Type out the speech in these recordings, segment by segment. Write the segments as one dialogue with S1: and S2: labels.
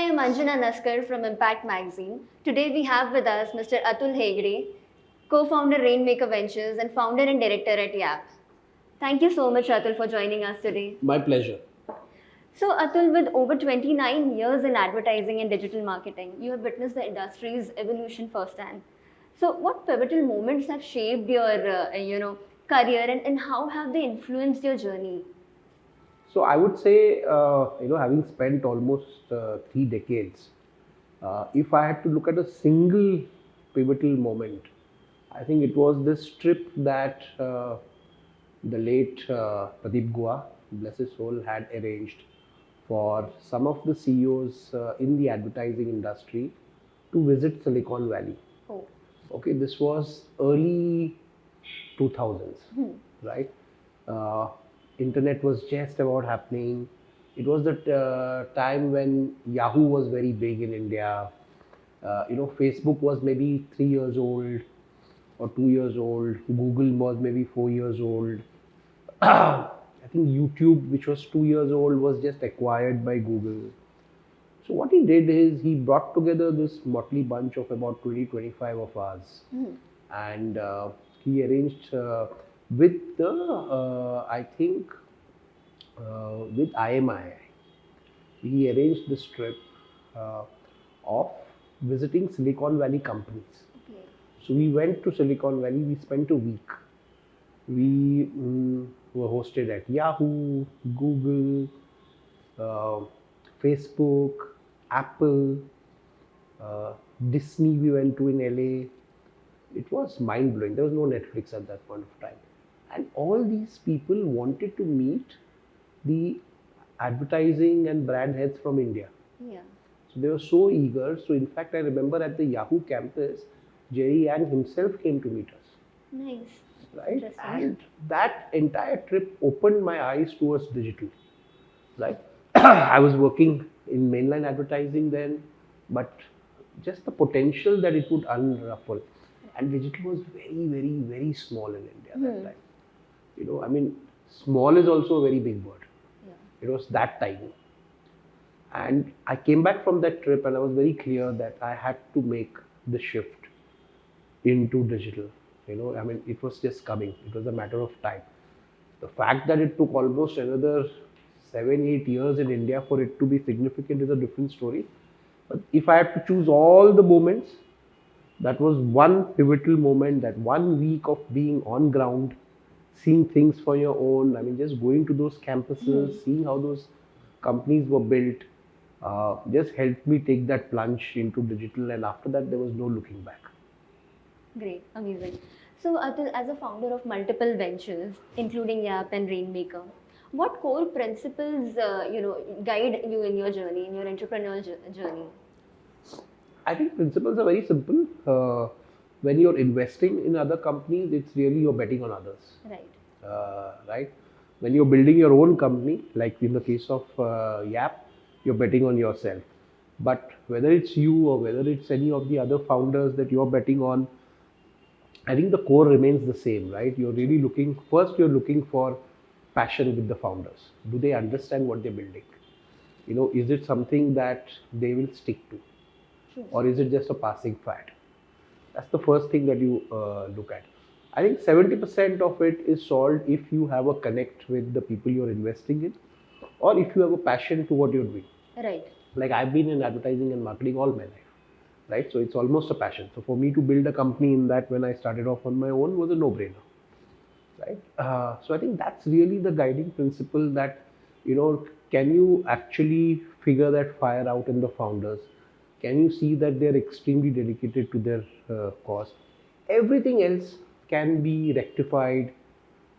S1: Hi, I'm Anjana Naskar from Impact Magazine. Today we have with us Mr. Atul Hegde, co-founder Rainmaker Ventures and founder and director at YAAP. Thank you so much, Atul, for joining us today.
S2: My pleasure.
S1: So, Atul, with over 29 years in advertising and digital marketing, you have witnessed the industry's evolution firsthand. So, what pivotal moments have shaped your, career, and how have they influenced your journey?
S2: So I would say, having spent almost 3 decades, if I had to look at a single pivotal moment, I think it was this trip that the late Pradeep Gua, bless his soul, had arranged for some of the CEOs in the advertising industry to visit Silicon Valley.
S1: Oh.
S2: Okay, this was early 2000s, right? Uh, Internet was just about happening. It was the time when Yahoo was very big in India. Facebook was maybe 3 years old or 2 years old. Google was maybe 4 years old. I think YouTube, which was 2 years old, was just acquired by Google. So what he did is he brought together this motley bunch of about 20, 25 of us, and he arranged with the, I think, with IMI, he arranged this trip of visiting Silicon Valley companies.
S1: Okay.
S2: So we went to Silicon Valley, we spent a week. We were hosted at Yahoo, Google, Facebook, Apple, Disney we went to in LA. It was mind blowing. There was no Netflix at that point of time. And all these people wanted to meet the advertising and brand heads from India.
S1: Yeah.
S2: So they were so eager. So in fact, I remember at the Yahoo campus, Jerry Yang himself came to meet us.
S1: Nice.
S2: Right?
S1: Interesting.
S2: And that entire trip opened my eyes towards digital. Right? I was working in mainline advertising then, but just the potential that it would unruffle. And digital was very, very, very small in India at that time. Small is also a very big word.
S1: Yeah.
S2: It was that tiny. And I came back from that trip and I was very clear that I had to make the shift into digital. It was just coming. It was a matter of time. The fact that it took almost another 7-8 years in India for it to be significant is a different story. But if I had to choose all the moments, that was one pivotal moment, that 1 week of being on ground, seeing things for your own. Just going to those campuses, seeing how those companies were built, just helped me take that plunge into digital. And after that, there was no looking back.
S1: Great, amazing. So, Atul, as a founder of multiple ventures, including YAAP and Rainmaker, what core principles, guide you in your journey, in your entrepreneurial journey?
S2: I think principles are very simple. When you're investing in other companies, it's really you're betting on others.
S1: Right.
S2: Right? When you're building your own company, like in the case of YAAP, you're betting on yourself. But whether it's you or whether it's any of the other founders that you're betting on, I think the core remains the same, right? You're really looking for passion with the founders. Do they understand what they're building? Is it something that they will stick to?
S1: Sure.
S2: Or is it just a passing fad? That's the first thing that you look at. I think 70% of it is solved if you have a connect with the people you're investing in, or if you have a passion to what you're doing.
S1: Right.
S2: Like I've been in advertising and marketing all my life, right? So it's almost a passion. So for me to build a company in that when I started off on my own was a no-brainer, right? So I think that's really the guiding principle that, can you actually figure that fire out in the founders? Can you see that they're extremely dedicated to their cause? Everything else can be rectified,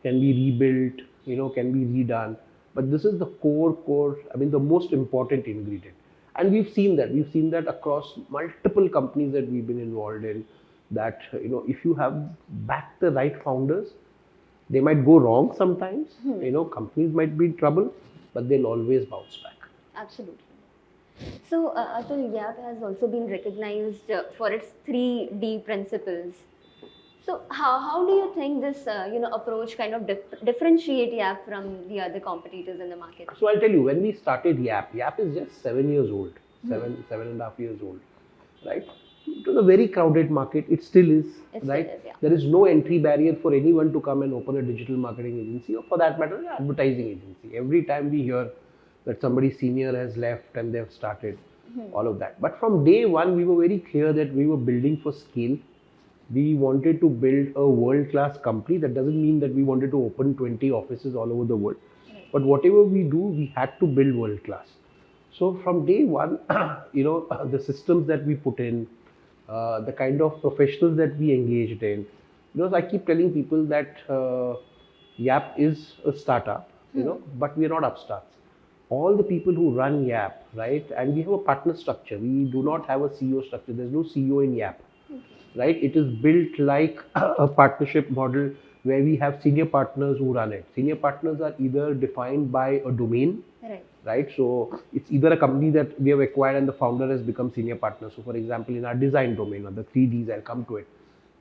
S2: can be rebuilt, can be redone. But this is the core, the most important ingredient. And we've seen that across multiple companies that we've been involved in, that, if you have backed the right founders, they might go wrong sometimes, companies might be in trouble, but they'll always bounce back.
S1: Absolutely. So, Atul, YAAP has also been recognized for its 3D principles. So, how do you think this approach kind of differentiate YAAP from the other competitors in the market?
S2: So I'll tell you, when we started YAAP is just 7 years old. seven and a half years old, right? It was a very crowded market. It still is,
S1: It
S2: right?
S1: still is, yeah.
S2: There is no entry barrier for anyone to come and open a digital marketing agency, or for that matter, an advertising agency. Every time we hear that somebody senior has left and they've started, all of that. But from day one, we were very clear that we were building for scale. We wanted to build a world-class company. That doesn't mean that we wanted to open 20 offices all over the world. But whatever we do, we had to build world-class. So from day one, the systems that we put in, the kind of professionals that we engaged in. I keep telling people that YAAP is a startup, but we are not upstarts. All the people who run YAAP, right? And we have a partner structure. We do not have a CEO structure. There's no CEO in YAAP, right? It is built like a partnership model where we have senior partners who run it. Senior partners are either defined by a domain, right? So it's either a company that we have acquired and the founder has become senior partner. So for example, in our design domain, or the 3Ds, I'll come to it,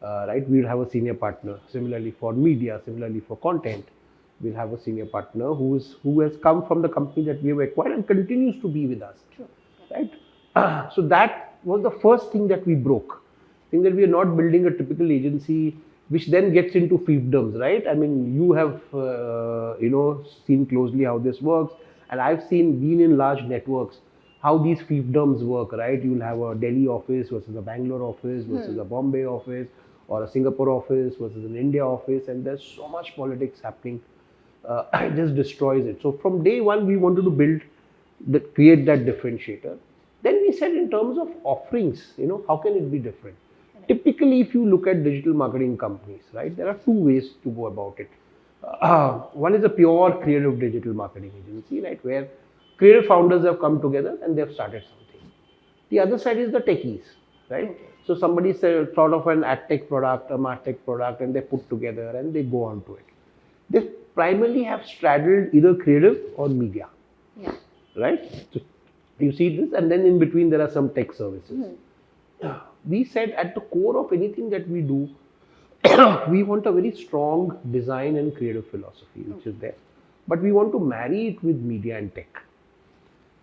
S2: right? We'll have a senior partner. Similarly for media, similarly for content, we'll have a senior partner who has come from the company that we have acquired and continues to be with us, right? So that was the first thing that we broke. Think that we are not building a typical agency which then gets into fiefdoms, right? I mean, you have seen closely how this works, and I've been in large networks, how these fiefdoms work, right? You'll have a Delhi office versus a Bangalore office versus a Bombay office, or a Singapore office versus an India office, and there's so much politics happening. It just destroys it. So from day one, we wanted to create that differentiator. Then we said, in terms of offerings, how can it be different? Typically, if you look at digital marketing companies, right, there are two ways to go about it. One is a pure creative digital marketing agency, right, where creative founders have come together and they've started something. The other side is the techies, right? So somebody thought of an ad tech product, a martech product, and they put together and they go on to it. They primarily have straddled either creative or media, right? So you see this, and then in between there are some tech services. We said at the core of anything that we do, we want a very strong design and creative philosophy, which is there. But we want to marry it with media and tech.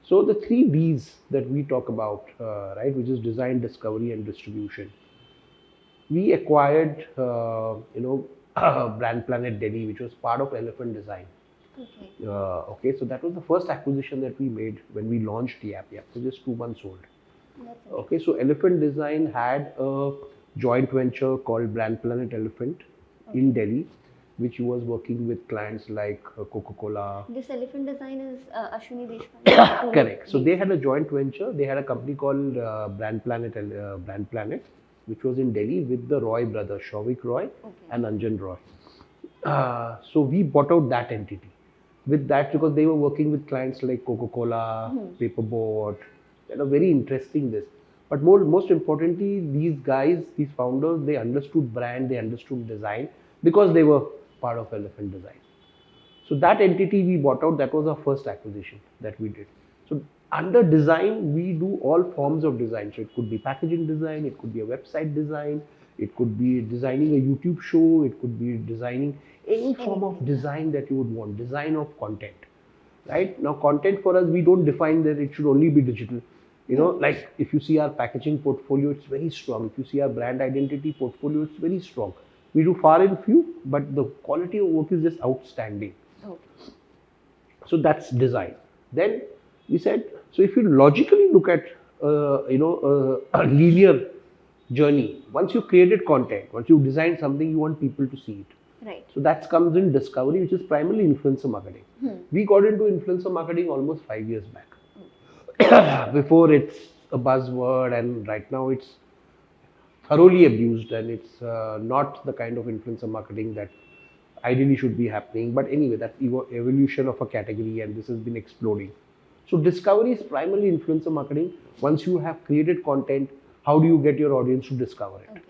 S2: So the 3Ds that we talk about, right, which is design, discovery, and distribution. We acquired, Brand Planet Delhi, which was part of Elephant Design. So that was the first acquisition that we made when we launched YAAP. YAAP was just 2 months old. Okay, so Elephant Design had a joint venture called Brand Planet Elephant in Delhi, which was working with clients like Coca-Cola.
S1: This Elephant Design is Ashwini Deshpande.
S2: Correct. So they had a joint venture. They had a company called Brand Planet, which was in Delhi with the Roy brothers, Shouvik Roy and Anjana Roy. So we bought out that entity. With that, because they were working with clients like Coca-Cola, Paperboard, very interesting this. But most importantly, these guys, these founders, they understood brand, they understood design, because they were part of Elephant Design. So that entity we bought out, that was our first acquisition that we did. So under design, we do all forms of design. So it could be packaging design, it could be a website design, it could be designing a YouTube show, it could be designing any form of design that you would want, design of content, right? Now content for us, we don't define that it should only be digital. Like if you see our packaging portfolio, it's very strong. If you see our brand identity portfolio, it's very strong. We do far and few, but the quality of work is just outstanding. So that's design. Then we said, so if you logically look at, a linear journey, once you created content, once you designed something, you want people to see it.
S1: Right.
S2: So that comes in discovery, which is primarily influencer marketing. We got into influencer marketing almost 5 years back. Before it's a buzzword, and right now it's thoroughly abused, and it's not the kind of influencer marketing that ideally should be happening. But anyway, that's evolution of a category, and this has been exploding. So discovery is primarily influencer marketing. Once you have created content, how do you get your audience to discover it?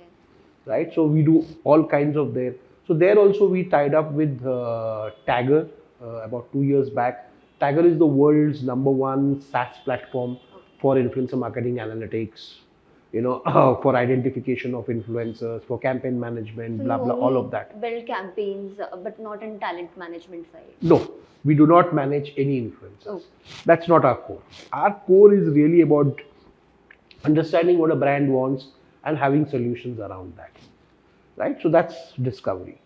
S2: Right? So we do all kinds of there. So there also we tied up with Tagger about 2 years back. Tagger is the world's #1 SaaS platform for influencer marketing analytics. for identification of influencers, for campaign management,
S1: So
S2: blah
S1: you
S2: blah, all
S1: only
S2: of that.
S1: build campaigns, but not in talent management side.
S2: No, we do not manage any influencers.
S1: Oh.
S2: That's not our core. Our core is really about understanding what a brand wants and having solutions around that. Right? So that's discovery.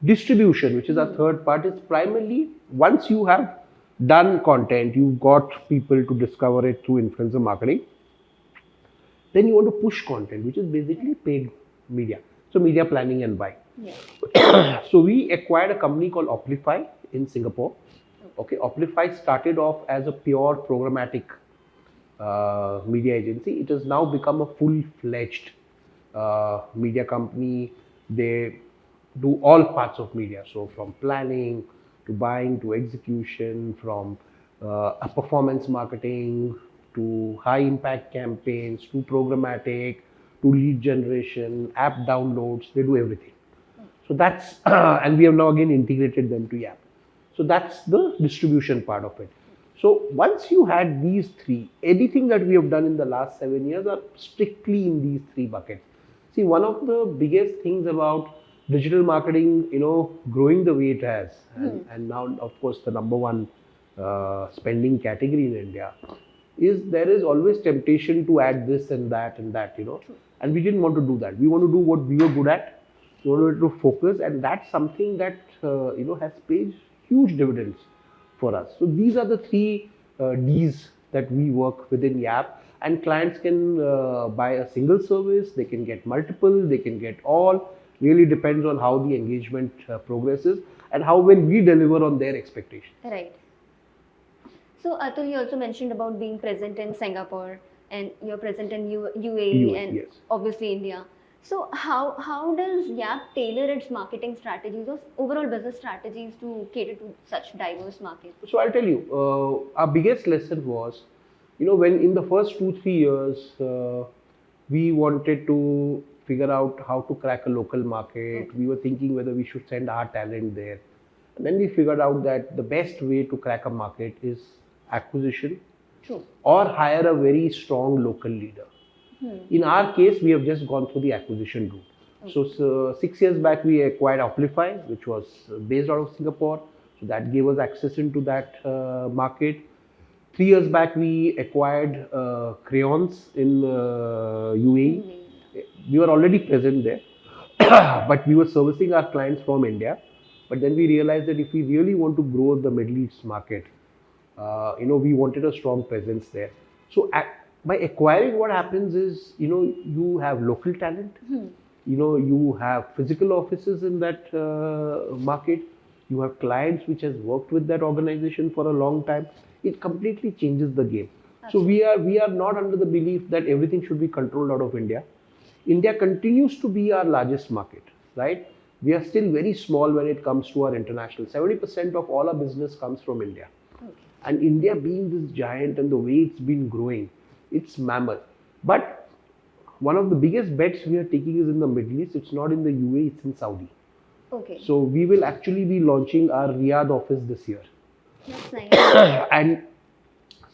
S2: Distribution, which is our third part, is primarily once you have done content, you've got people to discover it through influencer marketing, then you want to push content, which is basically paid media. So media planning and buy.
S1: Yeah.
S2: So we acquired a company called Oplify in Singapore. Okay, Oplify started off as a pure programmatic media agency. It has now become a full-fledged media company. They do all parts of media, so from planning to buying to execution, from performance marketing to high impact campaigns to programmatic to lead generation, app downloads. They do everything. So that's and we have now again integrated them to YAAP. So that's the distribution part of it. So once you had these three, anything that we have done in the last 7 years are strictly in these three buckets. See, one of the biggest things about digital marketing, growing the way it has, and now of course the number one spending category in India, is there is always temptation to add this and that and that, and we didn't want to do that. We want to do what we were good at. We wanted to focus, and that's something that has paid huge dividends for us. So these are the three Ds that we work within YAAP, and clients can buy a single service, they can get multiple, they can get all. Really depends on how the engagement progresses and how well we deliver on their expectations.
S1: Right. So Atul, you also mentioned about being present in Singapore, and you're present in UAE and
S2: yes.
S1: obviously India. So how does YAAP tailor its marketing strategies or overall business strategies to cater to such diverse markets?
S2: So I'll tell you, our biggest lesson was, when in the first 2-3 years, we wanted to figure out how to crack a local market. We were thinking whether we should send our talent there. And then we figured out that the best way to crack a market is acquisition.
S1: True.
S2: Or hire a very strong local leader. In our case, we have just gone through the acquisition route. So 6 years back, we acquired Oplify, which was based out of Singapore. So that gave us access into that market. 3 years back, we acquired Crayons in UAE. We were already present there, but we were servicing our clients from India. But then we realized that if we really want to grow the Middle East market, we wanted a strong presence there. So by acquiring, what happens is, you have local talent, you have physical offices in that market, you have clients which has worked with that organization for a long time. It completely changes the game. Absolutely. So we are not under the belief that everything should be controlled out of India. India continues to be our largest market, right? We are still very small when it comes to our international. 70% of all our business comes from India. Okay. And India being this giant and the way it's been growing, it's mammoth. But one of the biggest bets we are taking is in the Middle East. It's not in the UAE, it's in Saudi.
S1: Okay.
S2: So we will actually be launching our Riyadh office this year.
S1: That's nice.
S2: And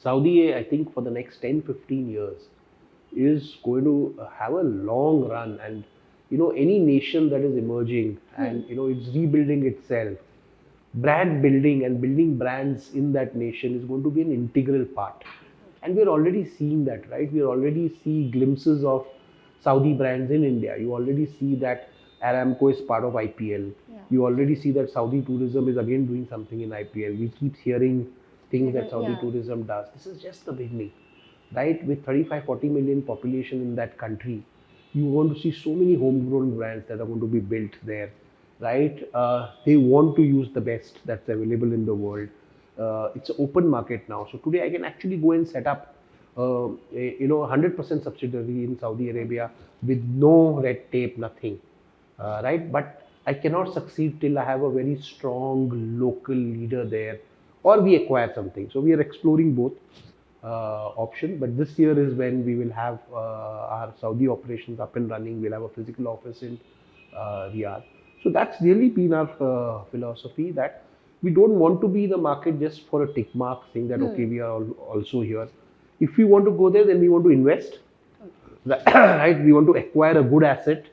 S2: Saudi, I think for the next 10-15 years, is going to have a long run. And any nation that is emerging and it's rebuilding itself, brand building and building brands in that nation is going to be an integral part. And we're already seeing that, right? We already see glimpses of Saudi brands in India. You already see that Aramco is part of IPL. Yeah. You already see that Saudi tourism is again doing something in IPL. We keep hearing things that Saudi tourism does. This is just the beginning, right? With 35-40 million population in that country, you want to see so many homegrown brands that are going to be built there, right? They want to use the best that's available in the world. It's an open market now. So today I can actually go and set up a 100% subsidiary in Saudi Arabia with no red tape, nothing, right? But I cannot succeed till I have a very strong local leader there, or we acquire something. So we are exploring both option, but this year is when we will have our Saudi operations up and running. We'll have a physical office in Riyadh. So that's really been our philosophy, that we don't want to be the market just for a tick mark, saying that okay, we are also here. If we want to go there, then we want to invest. right? We want to acquire a good asset,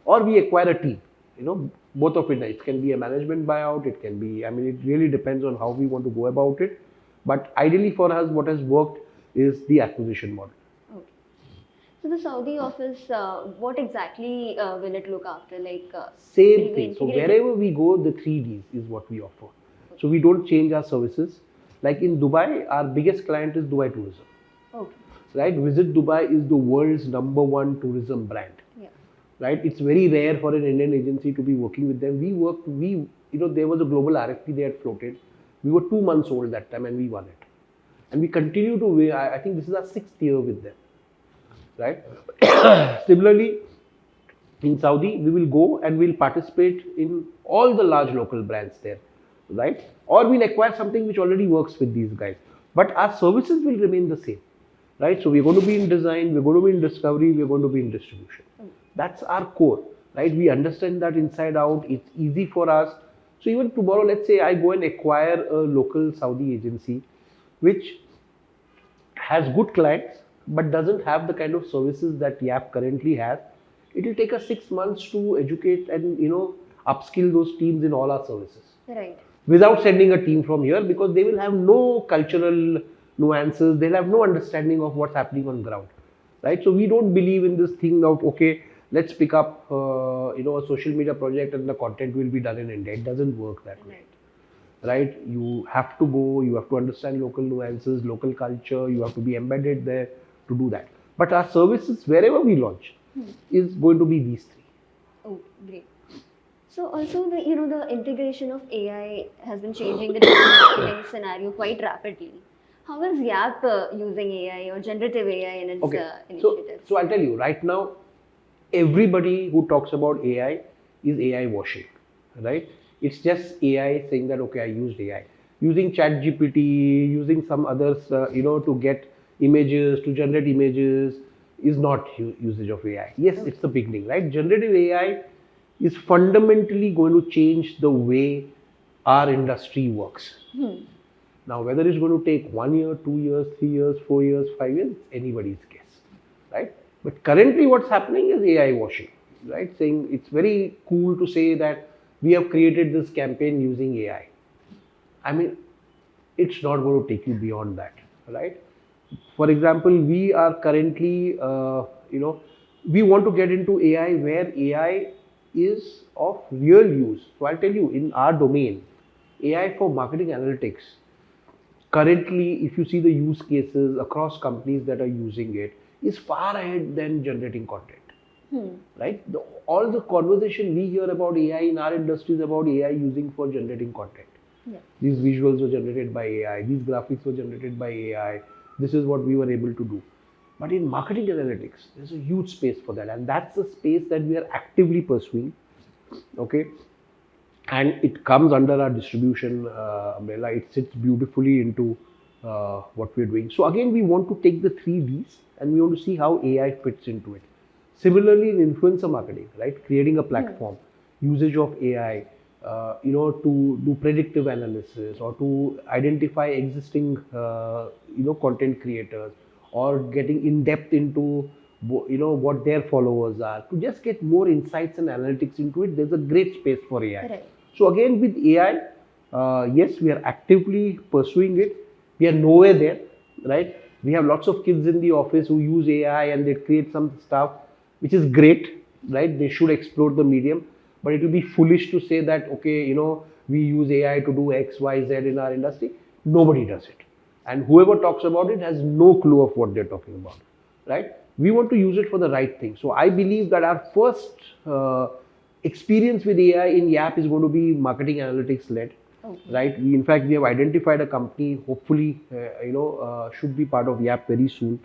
S2: or we acquire a team. Both of it. It can be a management buyout. It can be. I mean, it really depends on how we want to go about it. But ideally for us, what has worked is the acquisition model.
S1: Okay. So the Saudi office, what exactly will it look after? Like
S2: Same
S1: will be
S2: thing. So
S1: integrated?
S2: wherever we go, the 3Ds is what we offer. So we don't change our services. Like in Dubai, our biggest client is Dubai Tourism.
S1: Okay.
S2: Right? Visit Dubai is the world's #1 tourism brand.
S1: Yeah.
S2: Right? It's very rare for an Indian agency to be working with them. There was a global RFP they had floated. We were 2 months old that time and we won it. And we continue to win. I think this is our 6th year with them. Right? Similarly, in Saudi, we will go and we'll participate in all the large local brands there. Right? Or we'll acquire something which already works with these guys. But our services will remain the same. Right? So we're going to be in design, we're going to be in discovery, we're going to be in distribution. That's our core, right? We understand that inside out. It's easy for us. So even tomorrow, let's say I go and acquire a local Saudi agency, which has good clients, but doesn't have the kind of services that YAAP currently has. It will take us 6 months to educate and, upskill those teams in all our services.
S1: Right.
S2: Without sending a team from here, because they will have no cultural nuances, they'll have no understanding of what's happening on ground, right? So we don't believe in this thing of, okay, let's pick up a social media project and the content will be done in India. It doesn't work that way, right? You have to go, you have to understand local nuances, local culture, you have to be embedded there to do that. But our services, wherever we launch, is going to be these 3.
S1: Oh, great. So also the integration of AI has been changing the digital marketing scenario quite rapidly. How is YAAP using AI or generative AI in its initiatives?
S2: So I'll tell you, right now, everybody who talks about AI is AI washing, right? It's just AI saying that, okay, I used AI. Using ChatGPT, using some others, to get images, to generate images, is not usage of AI. Yes, it's the beginning, right? Generative AI is fundamentally going to change the way our industry works. Now, whether it's going to take 1 year, 2 years, 3 years, 4 years, 5 years, anybody's guess, right? But currently what's happening is AI washing, right? Saying it's very cool to say that we have created this campaign using AI. I mean, it's not going to take you beyond that, right? For example, we are currently, we want to get into AI where AI is of real use. So I'll tell you, in our domain, AI for marketing analytics, currently, if you see the use cases across companies that are using it, is far ahead than generating content, right? All the conversation we hear about AI in our industry is about AI using for generating content.
S1: Yeah.
S2: These visuals were generated by AI, these graphics were generated by AI, this is what we were able to do. But in marketing analytics, there's a huge space for that, and that's the space that we are actively pursuing, okay? And it comes under our distribution umbrella. It sits beautifully into what we're doing. So again, we want to take the 3Ds and we want to see how AI fits into it. Similarly, in influencer marketing, right? Creating a platform, usage of AI, to do predictive analysis or to identify existing, content creators, or getting in depth into, what their followers are, to just get more insights and analytics into it. There's a great space for AI.
S1: Right.
S2: So again, with AI, yes, we are actively pursuing it. We are nowhere there, right? We have lots of kids in the office who use AI and they create some stuff, which is great, right? They should explore the medium, but it will be foolish to say that, okay, we use AI to do X, Y, Z in our industry. Nobody does it. And whoever talks about it has no clue of what they're talking about, right? We want to use it for the right thing. So I believe that our first experience with AI in YAAP is going to be marketing analytics led, right? In fact, we have identified a company, hopefully, should be part of YAAP very soon,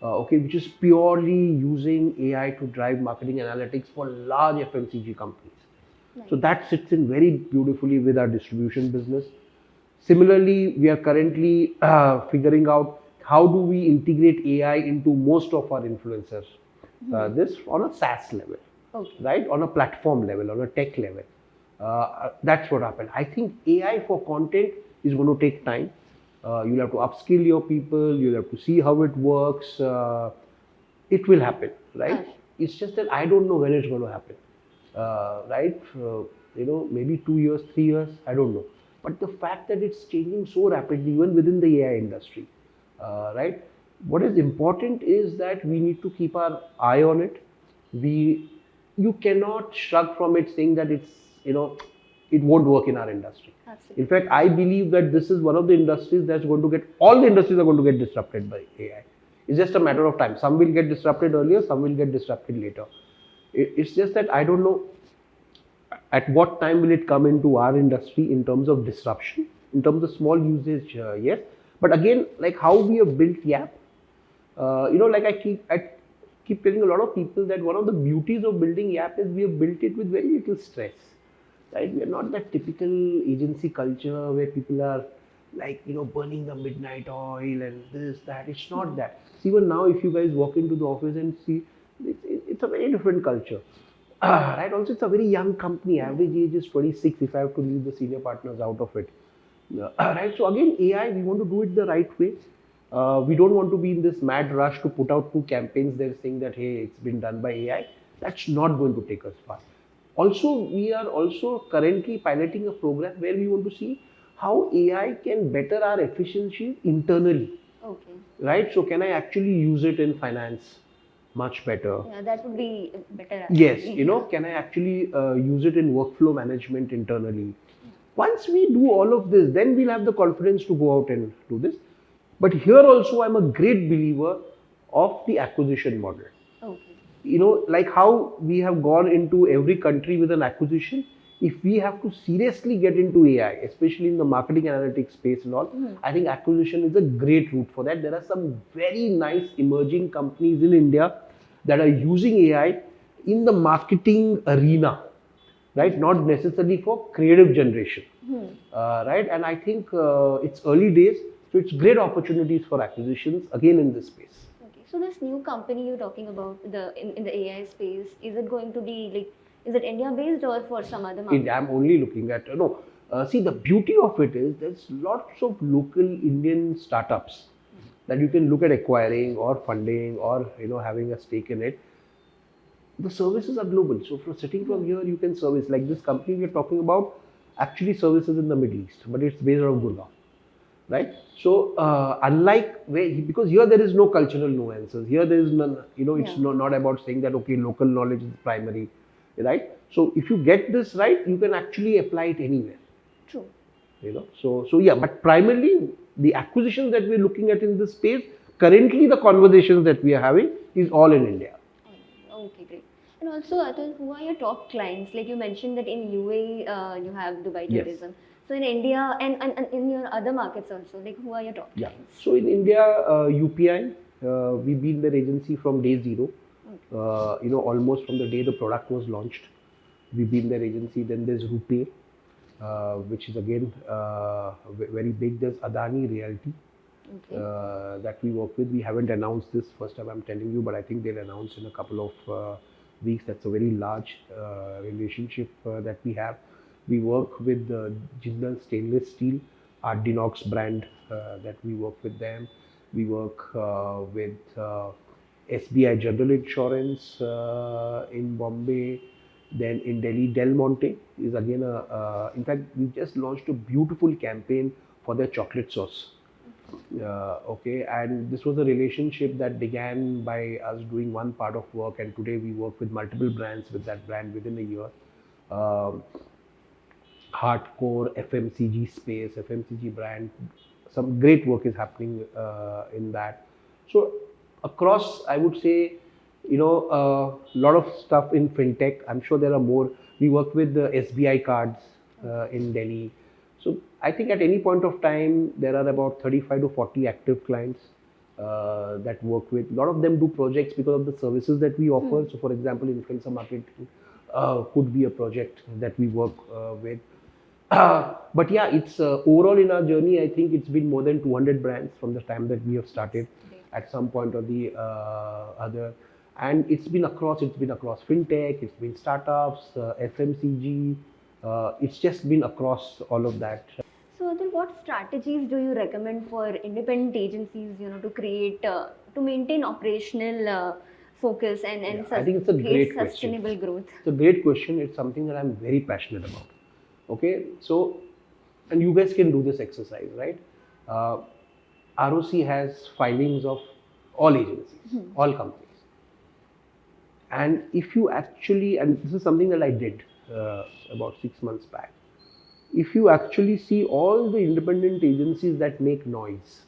S2: which is purely using AI to drive marketing analytics for large FMCG companies. Right. So that sits in very beautifully with our distribution business. Similarly, we are currently figuring out how do we integrate AI into most of our influencers. This on a SaaS level, right? On a platform level, on a tech level. That's what happened. I think AI for content is going to take time. You'll have to upskill your people. You'll have to see how it works. it will happen, right?
S1: Okay.
S2: It's just that I don't know when it's going to happen, right? Maybe 2 years, 3 years, I don't know. But the fact that it's changing so rapidly, even within the AI industry, right? What is important is that we need to keep our eye on it. You cannot shrug from it saying that it won't work in our industry.
S1: Absolutely.
S2: In fact, I believe that this is one of the industries that's going to all the industries are going to get disrupted by AI. It's just a matter of time. Some will get disrupted earlier, some will get disrupted later. It's just that I don't know at what time will it come into our industry in terms of disruption. In terms of small usage, yes. But again, like how we have built YAAP, like I keep telling a lot of people that one of the beauties of building YAAP is we have built it with very little stress. Right? We are not that typical agency culture where people are like, burning the midnight oil and this, that. It's not that. See, even now, if you guys walk into the office and see, it's a very different culture. Right? Also, it's a very young company. Average age is 26 if I have to leave the senior partners out of it. Right? So again, AI, we want to do it the right way. We don't want to be in this mad rush to put out 2 campaigns there saying that, hey, it's been done by AI. That's not going to take us far. Also, we are also currently piloting a program where we want to see how AI can better our efficiency internally.
S1: Okay.
S2: Right? So can I actually use it in finance much better?
S1: Yeah, that would be better.
S2: Yes,
S1: Actually.
S2: can I actually use it in workflow management internally? Once we do all of this, then we'll have the confidence to go out and do this. But here also, I'm a great believer of the acquisition model.
S1: Okay.
S2: Like how we have gone into every country with an acquisition, if we have to seriously get into AI, especially in the marketing analytics space and all, I think acquisition is a great route for that. There are some very nice emerging companies in India that are using AI in the marketing arena, right? Not necessarily for creative generation, right? And I think it's early days, so it's great opportunities for acquisitions again in this space.
S1: Okay. So this new company you're talking about, in the AI space, is it going to be like, is it India based or for some other market?
S2: I'm only looking at no. See, the beauty of it is there's lots of local Indian startups that you can look at acquiring or funding or having a stake in it. The services are global, so sitting from here you can service like this company we're talking about. Actually, services in the Middle East, but it's based out of Gurgaon, right? So unlike because here there is no cultural nuances. Here there is none. It's not about saying that okay, local knowledge is primary. Right? So if you get this right, you can actually apply it anywhere.
S1: True.
S2: So yeah, but primarily the acquisitions that we're looking at in this space, currently the conversations that we are having is all in India.
S1: Okay, great. And also, Atul, who are your top clients? Like you mentioned that in UAE, you have Dubai Tourism. Yes. So in India and in your other markets also, like who are your top clients?
S2: So in India, UPI, we've been their agency from day zero. Almost from the day the product was launched, we've been their agency. Then there's RuPay, which is again very big. There's Adani Realty that we work with. We haven't announced this, first time I'm telling you, but I think they'll announce in a couple of weeks. That's a very large relationship that we have. We work with Jindal Stainless Steel, our Dinox brand that we work with them. We work with SBI General Insurance in Bombay. Then in Delhi, Del Monte is again in fact, we just launched a beautiful campaign for their chocolate sauce. Okay, and this was a relationship that began by us doing one part of work, and today we work with multiple brands with that brand within a year. Hardcore FMCG space, FMCG brand, some great work is happening in that. So across, I would say, a lot of stuff in fintech. I'm sure there are more. We work with the SBI cards in Delhi. So I think at any point of time, there are about 35 to 40 active clients that work with. A lot of them do projects because of the services that we offer. So for example, influencer marketing could be a project that we work with. But yeah, it's overall in our journey, I think it's been more than 200 brands from the time that we have started at some point or the other. And it's been across fintech, it's been startups, FMCG, it's just been across all of that.
S1: So Atul, what strategies do you recommend for independent agencies, to create, to maintain operational focus and
S2: I think it's a great question.
S1: sustainable growth?
S2: It's a great question. It's something that I'm very passionate about. Okay, so, and you guys can do this exercise, right? Uh, ROC has filings of all agencies, all companies. And if you actually, and this is something that I did about 6 months back, if you actually see all the independent agencies that make noise,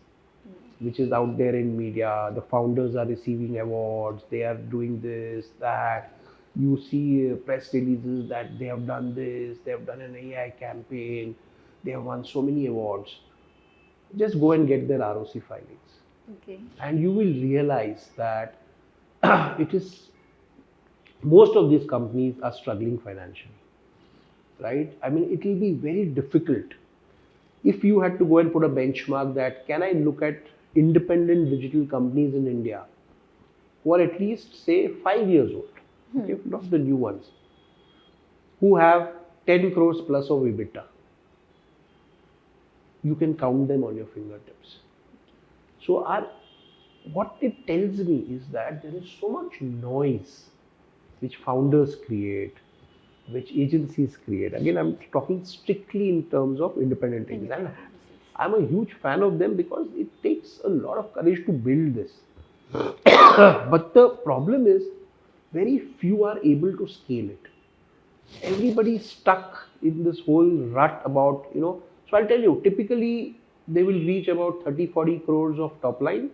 S2: which is out there in media, the founders are receiving awards, they are doing this, that, you see press releases that they have done this, they have done an AI campaign, they have won so many awards. Just go and get their ROC filings.
S1: Okay.
S2: And you will realize that it is, most of these companies are struggling financially, right? I mean, it will be very difficult if you had to go and put a benchmark that, can I look at independent digital companies in India who are at least, say, 5 years old, okay, not the new ones, who have 10 crores plus of EBITDA. You can count them on your fingertips. So what it tells me is that there is so much noise which founders create, which agencies create. Again, I'm talking strictly in terms of independent agencies. And I'm a huge fan of them because it takes a lot of courage to build this. But the problem is, very few are able to scale it. Everybody is stuck in this whole rut about, so I'll tell you, typically they will reach about 30-40 crores of top line,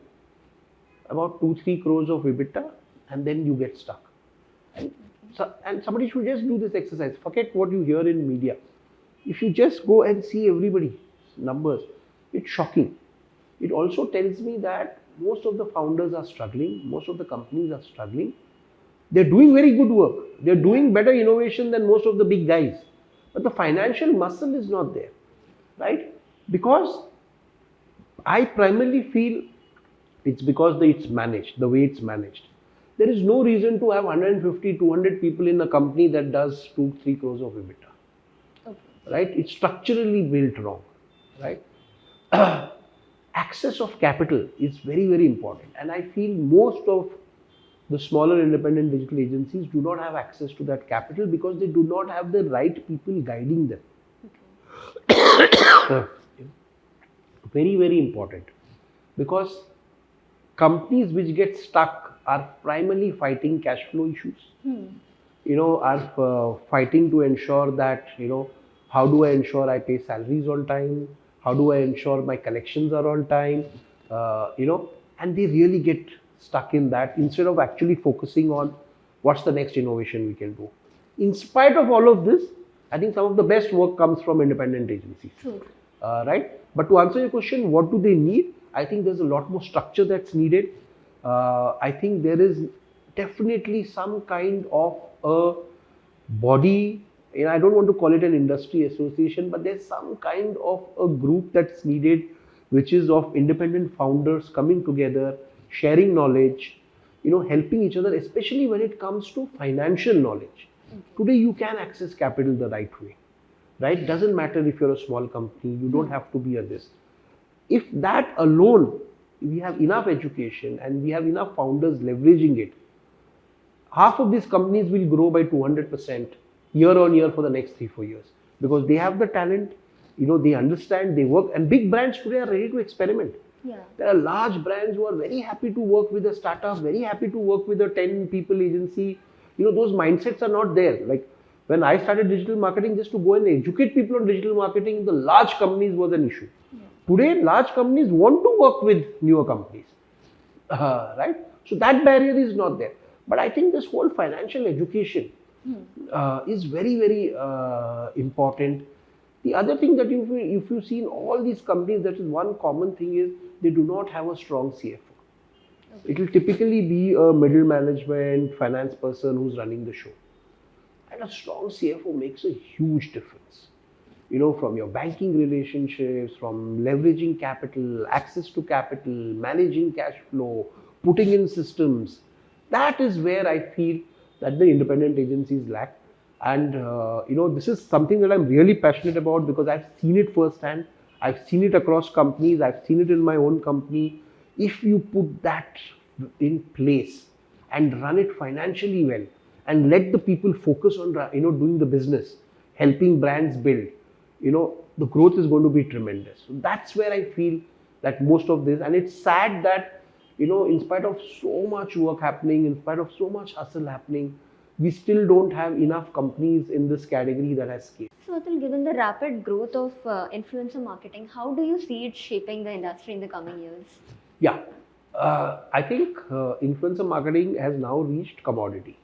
S2: about 2-3 crores of EBITDA, and then you get stuck. And somebody should just do this exercise. Forget what you hear in media. If you just go and see everybody's numbers, it's shocking. It also tells me that most of the founders are struggling, most of the companies are struggling. They're doing very good work. They're doing better innovation than most of the big guys. But the financial muscle is not there, right? Because I primarily feel it's because it's managed, the way it's managed. There is no reason to have 150, 200 people in a company that does 2-3 crores of EBITDA, okay, right? It's structurally built wrong, right? Access of capital is very, very important. And I feel most of the smaller independent digital agencies do not have access to that capital because they do not have the right people guiding them. Okay. Very, very important. Because companies which get stuck are primarily fighting cash flow issues. Are fighting to ensure that, how do I ensure I pay salaries on time? How do I ensure my collections are on time? And they really get stuck in that instead of actually focusing on what's the next innovation we can do. In spite of all of this, I think some of the best work comes from independent agencies. True. Right? But to answer your question, what do they need? I think there's a lot more structure that's needed. I think there is definitely some kind of a body, I don't want to call it an industry association, but there's some kind of a group that's needed, which is of independent founders coming together, sharing knowledge, helping each other, especially when it comes to financial knowledge. Okay. Today you can access capital the right way, right? Doesn't matter if you're a small company, you don't have to be a this. If that alone, we have enough education and we have enough founders leveraging it, half of these companies will grow by 200% year on year for the next 3-4 years because they have the talent, they understand, they work, and big brands today are ready to experiment. Yeah. There are large brands who are very happy to work with a startup, very happy to work with a 10 people agency. Those mindsets are not there. Like when I started digital marketing, just to go and educate people on digital marketing, the large companies was an issue. Yeah. Today, large companies want to work with newer companies, right? So that barrier is not there. But I think this whole financial education is very, very important. The other thing that if you see in all these companies, that is one common thing is they do not have a strong CFO. Okay. It will typically be a middle management finance person who's running the show. And a strong CFO makes a huge difference. From your banking relationships, from leveraging capital, access to capital, managing cash flow, putting in systems. That is where I feel that the independent agencies lack. And, this is something that I'm really passionate about because I've seen it firsthand. I've seen it across companies. I've seen it in my own company. If you put that in place, and run it financially well and let the people focus on doing the business, helping brands build, the growth is going to be tremendous. So that's where I feel that most of this, and it's sad that in spite of so much work happening, in spite of so much hustle happening, we still don't have enough companies in this category that has scale.
S1: So, Atul, given the rapid growth of influencer marketing, how do you see it shaping the industry in the coming years?
S2: Yeah, I think influencer marketing has now reached commodity,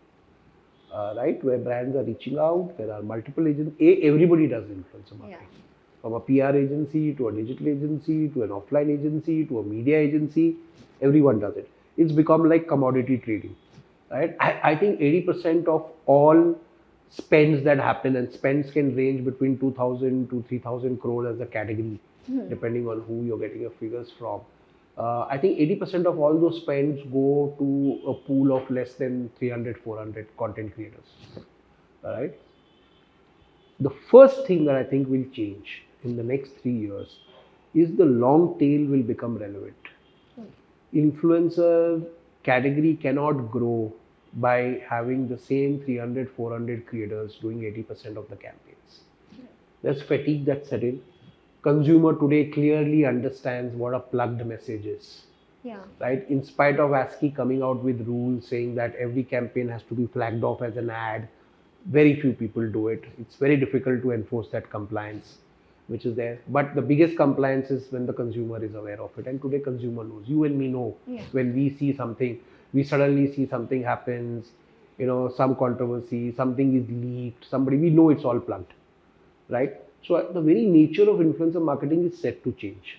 S2: right? Where brands are reaching out, there are multiple agents. Everybody does influencer marketing.
S1: Yeah.
S2: From a PR agency to a digital agency to an offline agency to a media agency, everyone does it. It's become like commodity trading, right? I think 80% of all spends that happen, and spends can range between 2,000 to 3,000 crore as a category, depending on who you're getting your figures from. I think 80% of all those spends go to a pool of less than 300, 400 content creators, right? The first thing that I think will change in the next 3 years is the long tail will become relevant. Influencer category cannot grow by having the same 300, 400 creators doing 80% of the campaigns. There's fatigue that's set in. Consumer today clearly understands what a plugged message is.
S1: Yeah.
S2: Right? In spite of ASCII coming out with rules saying that every campaign has to be flagged off as an ad, very few people do it. It's very difficult to enforce that compliance, which is there. But the biggest compliance is when the consumer is aware of it. And today consumer knows. You and me know.
S1: Yeah.
S2: When we see something, we suddenly see something happens, some controversy, something is leaked, we know it's all plugged, right? So the very nature of influencer marketing is set to change.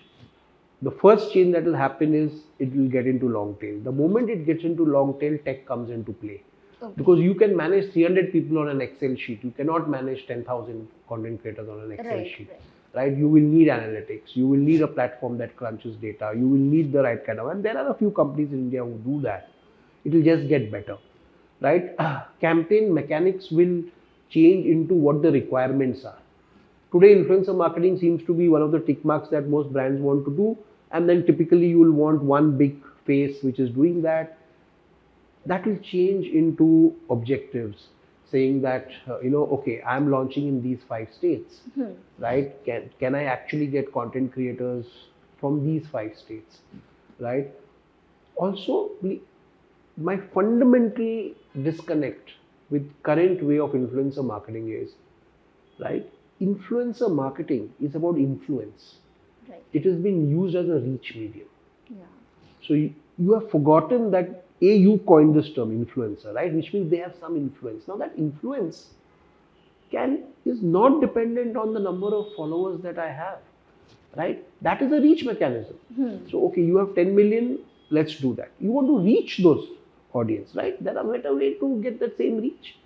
S2: The first change that will happen is it will get into long tail. The moment it gets into long tail, tech comes into play.
S1: Okay.
S2: Because you can manage 300 people on an Excel sheet. You cannot manage 10,000 content creators on an Excel sheet. Right? You will need analytics. You will need a platform that crunches data. You will need the right kind of, and there are a few companies in India who do that. It will just get better, right? Campaign mechanics will change into what the requirements are. Today, influencer marketing seems to be one of the tick marks that most brands want to do, and then typically you will want one big face which is doing that. That will change into objectives, saying that okay, I'm launching in these 5 states, right? Can I actually get content creators from these 5 states, right? Also, my fundamental disconnect with current way of influencer marketing is, right? Influencer marketing is about influence.
S1: Right.
S2: It has been used as a reach medium.
S1: Yeah.
S2: So you have forgotten that you coined this term influencer, right? Which means they have some influence. Now that influence is not dependent on the number of followers that I have, right? That is a reach mechanism. So okay, you have 10 million, let's do that. You want to reach those audience, right? There are better ways to get that same reach.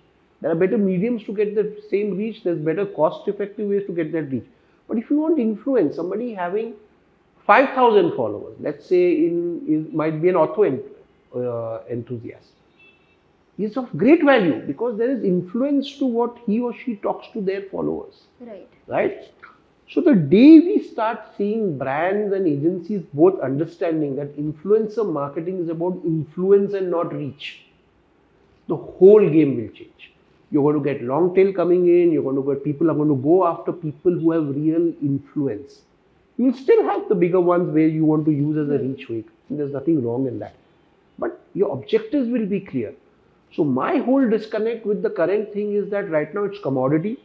S2: There are better mediums to get the same reach. There's better cost-effective ways to get that reach. But if you want to influence somebody having 5,000 followers, let's say it might be an auto enthusiast, is of great value because there is influence to what he or she talks to their followers. Right? So the day we start seeing brands and agencies both understanding that influencer marketing is about influence and not reach, the whole game will change. You're going to get long tail coming in, people are going to go after people who have real influence. You will still have the bigger ones where you want to use as a reach vehicle. There's nothing wrong in that. But your objectives will be clear. So my whole disconnect with the current thing is that right now it's commodity,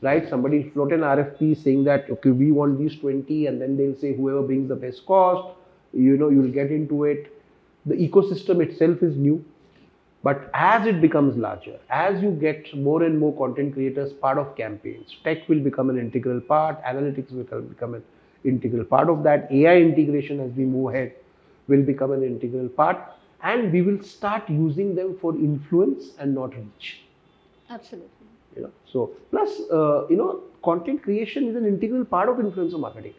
S2: right? Somebody float an RFP saying that, okay, we want these 20, and then they'll say whoever brings the best cost, you'll get into it. The ecosystem itself is new. But as it becomes larger, as you get more and more content creators part of campaigns, tech will become an integral part, analytics will become an integral part of that, AI integration as we move ahead will become an integral part, and we will start using them for influence and not reach.
S1: Absolutely.
S2: So plus, content creation is an integral part of influencer marketing.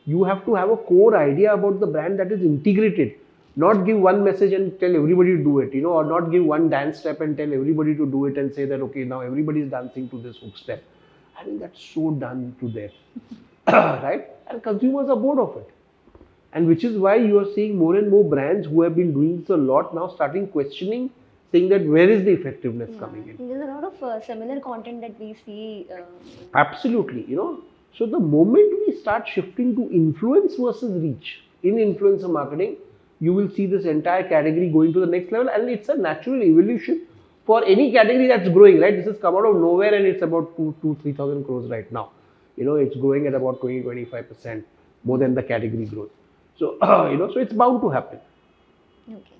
S2: You have to have a core idea about the brand that is integrated. Not give one message and tell everybody to do it, or not give one dance step and tell everybody to do it and say that, okay, now everybody is dancing to this hook step. I think that's so done to death, right? And consumers are bored of it. And which is why you are seeing more and more brands who have been doing this a lot now starting questioning saying that where is the effectiveness coming in.
S1: There's a lot of similar content that we see.
S2: Absolutely, So the moment we start shifting to influence versus reach in influencer marketing, you will see this entire category going to the next level, and it's a natural evolution for any category that's growing, right? This has come out of nowhere, and it's about 3,000 crores right now. It's growing at about 20-25% more than the category growth. So, so it's bound to happen.
S1: Okay.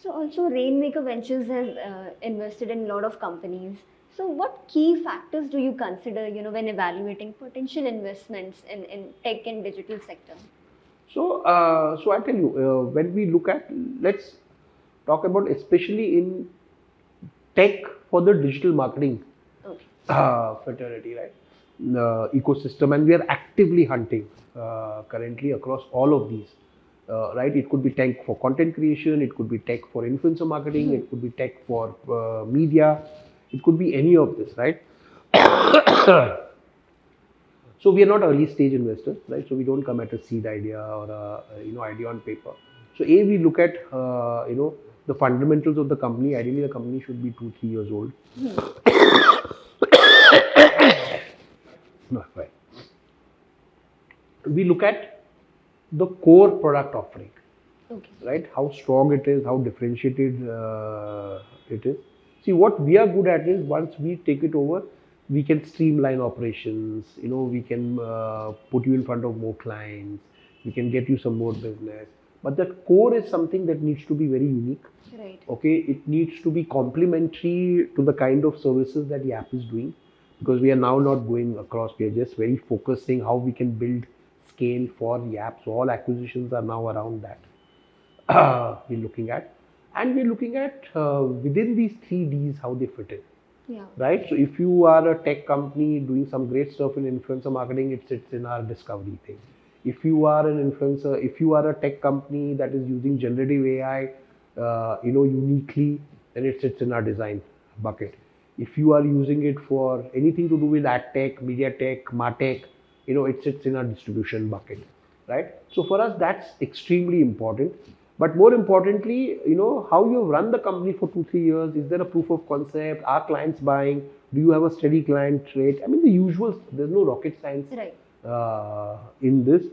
S1: So also Rainmaker Ventures has invested in a lot of companies. So what key factors do you consider, when evaluating potential investments in tech and digital sector?
S2: So, so I tell you, when we look at, let's talk about especially in tech for the digital marketing fraternity, right? Ecosystem, and we are actively hunting currently across all of these. Right, it could be tech for content creation, it could be tech for influencer marketing, it could be tech for media, it could be any of this, right? So we are not early stage investors, right? So we don't come at a seed idea or a idea on paper. So we look at the fundamentals of the company. Ideally, the company should be 2-3 years old. No, right. We look at the core product offering, right? How strong it is, how differentiated it is. See, what we are good at is once we take it over, we can streamline operations. We can put you in front of more clients. We can get you some more business. But that core is something that needs to be very unique.
S1: Right.
S2: Okay, it needs to be complementary to the kind of services that YAAP is doing, because we are now not going across. We are just very focusing how we can build scale for YAAP. So all acquisitions are now around that. We're looking at, and we're looking at within these 3 Ds how they fit in.
S1: Yeah.
S2: Right. So if you are a tech company doing some great stuff in influencer marketing, it sits in our discovery thing. If you are an influencer, if you are a tech company that is using generative AI, uniquely, then it sits in our design bucket. If you are using it for anything to do with ad tech, media tech, martech, it sits in our distribution bucket, right? So for us, that's extremely important. But more importantly, how you run the company for 2-3 years. Is there a proof of concept? Are clients buying? Do you have a steady client rate? I mean, the usual. There's no rocket science in this.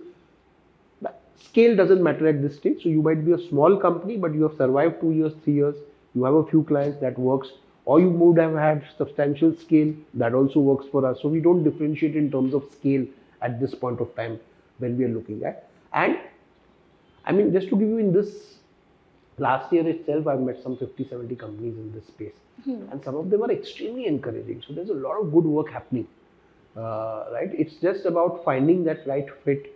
S2: But scale doesn't matter at this stage. So you might be a small company, but you have survived 2 years, 3 years. You have a few clients, that works. Or you would have had substantial scale, that also works for us. So we don't differentiate in terms of scale at this point of time when we are looking at. And I mean, just to give you, in this last year itself, I've met some 50-70 companies in this space, and some of them are extremely encouraging. So there's a lot of good work happening, right? It's just about finding that right fit,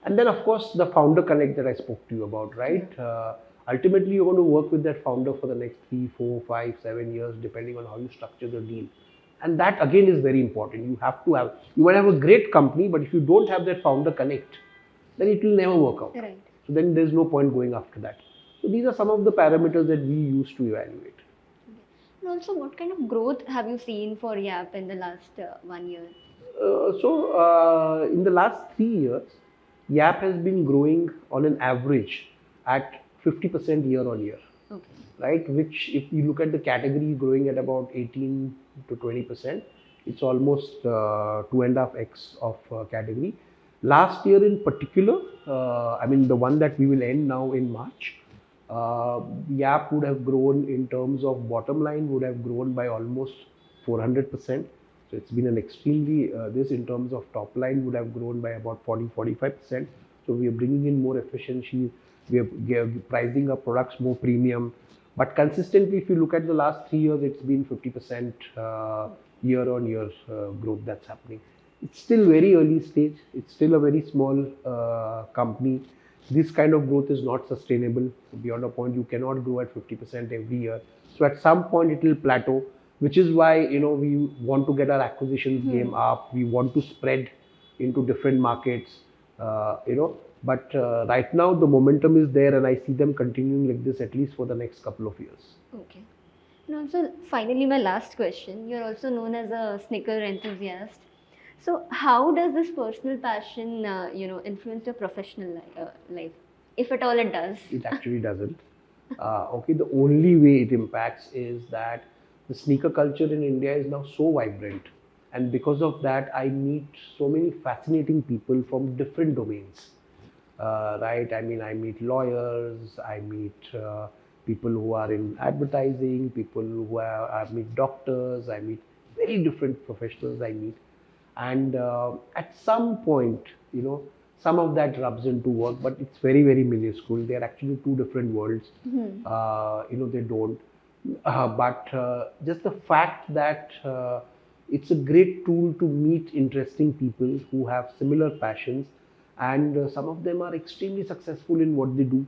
S2: and then of course the founder connect that I spoke to you about, right? Ultimately, you're going to work with that founder for the next 3, 4, 5, 7 years, depending on how you structure the deal. And that again is very important. You have to have. You might have a great company, but if you don't have that founder connect, then it will never work out.
S1: Right.
S2: So then there's no point going after that. So these are some of the parameters that we use to evaluate.
S1: And also, what kind of growth have you seen for YAAP in the last 1 year?
S2: So in the last 3 years, YAAP has been growing on an average at 50% year on year.
S1: Okay.
S2: Right? Which, if you look at the category, growing at about 18 to 20%, it's almost 2.5x of category. Last year in particular, I mean the one that we will end now in March, YAAP would have grown in terms of bottom line, would have grown by almost 400%. So it's been an extremely, this in terms of top line would have grown by about 40-45%. So we are bringing in more efficiency, we are pricing our products more premium. But consistently, if you look at the last 3 years, it's been 50% year on year growth that's happening. It's still very early stage. It's still a very small company. This kind of growth is not sustainable. Beyond a point, you cannot grow at 50% every year. So at some point, it will plateau, which is why we want to get our acquisitions game up. We want to spread into different markets. But right now the momentum is there, and I see them continuing like this at least for the next couple of years.
S1: Okay. And also, finally, my last question. You're also known as a sneaker enthusiast. So how does this personal passion, influence your professional life, if at all it does?
S2: It actually doesn't. Okay, the only way it impacts is that the sneaker culture in India is now so vibrant, and because of that, I meet so many fascinating people from different domains. Right? I mean, I meet lawyers, I meet people who are in advertising, people who are, I meet doctors, I meet very different professionals. I meet, and at some point, some of that rubs into work, but it's very, very minuscule. They are actually two different worlds. They don't. But just the fact that it's a great tool to meet interesting people who have similar passions, and some of them are extremely successful in what they do.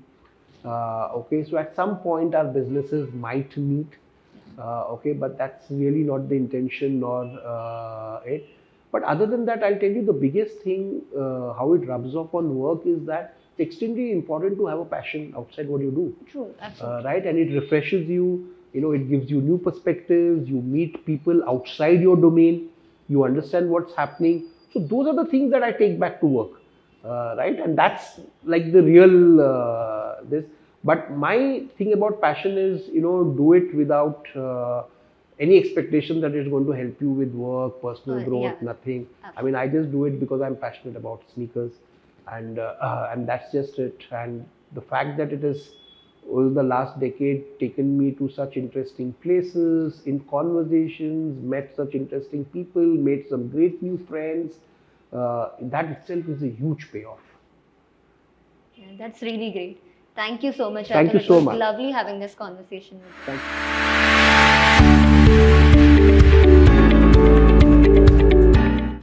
S2: Okay, so at some point our businesses might meet, okay, but that's really not the intention nor it. But other than that, I'll tell you the biggest thing, how it rubs off on work is that it's extremely important to have a passion outside what you do.
S1: True, absolutely.
S2: Right? And it refreshes you, it gives you new perspectives, you meet people outside your domain, you understand what's happening. So those are the things that I take back to work. Right? And that's like the real this. But my thing about passion is, do it without any expectation that it's going to help you with work, personal growth,
S1: Yeah.
S2: nothing.
S1: Absolutely.
S2: I mean, I just do it because I'm passionate about sneakers, and that's just it. And the fact that it has over the last decade taken me to such interesting places, in conversations, met such interesting people, made some great new friends. That itself is a huge payoff.
S1: Yeah, that's really great. Thank you so much,
S2: Thank
S1: Atul.
S2: you
S1: It
S2: so
S1: was
S2: much.
S1: lovely having this conversation with you.
S2: Thank you.